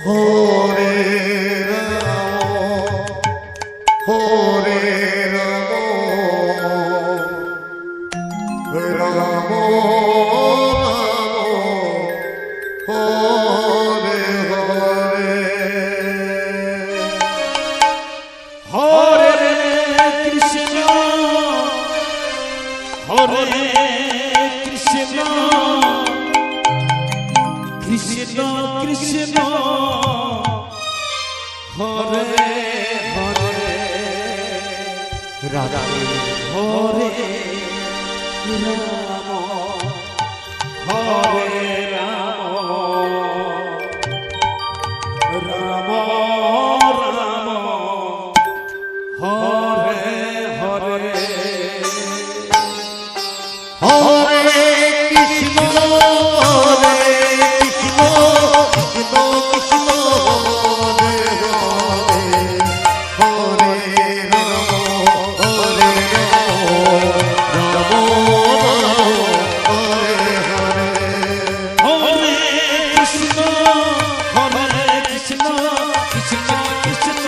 Hare Hare Ram Hare Hare Hare Krishna Hare Krishna Krishna Krishna Hare Hare Radha Hare Ram Hare Ram Ram Hare Hare Hare Krishna Hare Krishna Krishna Krishna Hare Ram Hare Ram Hare Hare Krishna Hare Krishna Krishna Krishna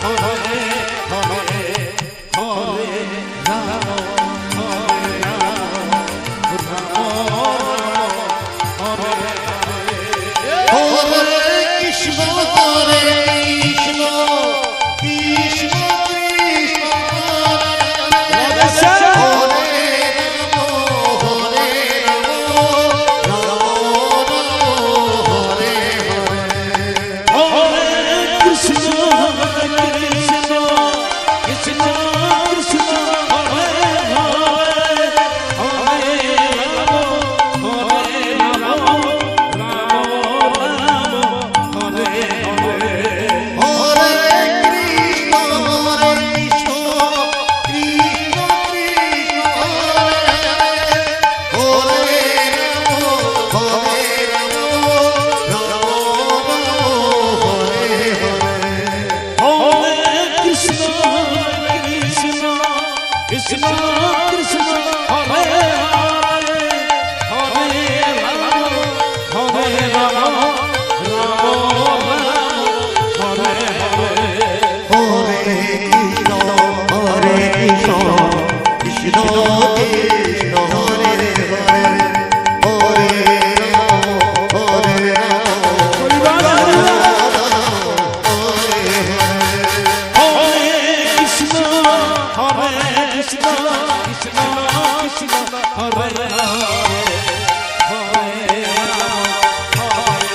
Hare Hare Hare Ram Hare Ram Hare Hare Krishna Hare Krishna Krishna Krishna Hare Hare Hare Krishna Hare Krishna Krishna Krishna Hare Hare Hare Ram Hare Ram Ram Ram Hare Hare Hare Krishna Hare Krishna Krishna Krishna Hare Hare Ram Hare Hare Krishna Krishna Krishna Krishna Hare Hare Hare Ram Hare Ram Ram Ram Hare Hare Hare Krishna Hare Krishna Krishna Krishna Hare Hare Hare Ram Hare Hare Krishna Hare Krishna Krishna Krishna Hare Hare Hare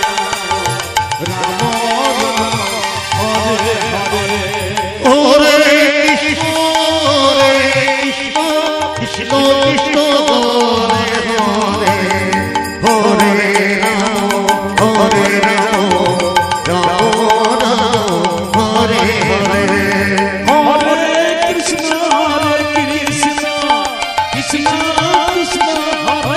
Ram Hare Hare Hare Krishna Hare Krishna Krishna Krishna Hare Hare Hare Ram Hare Ram Ram Ram Hare Hare Hare Krishna Krishna Krishna Hare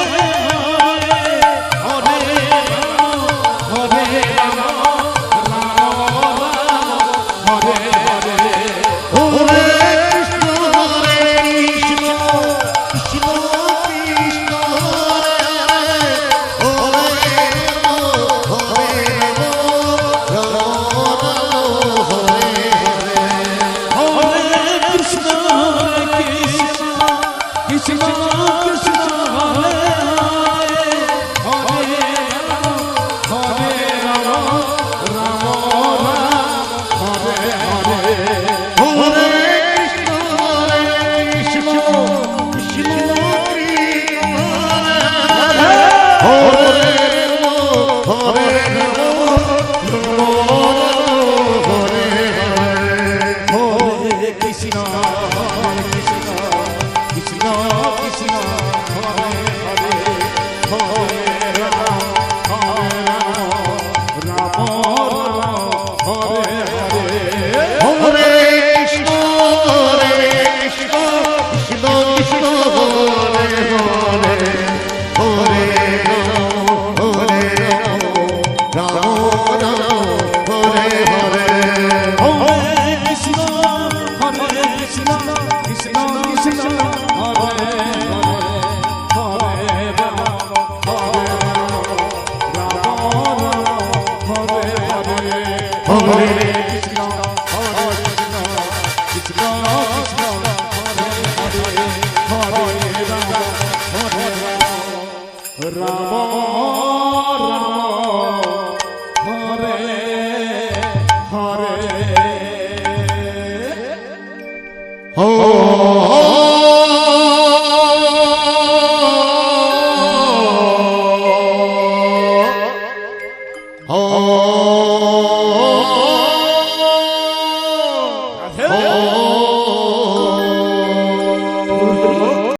Oh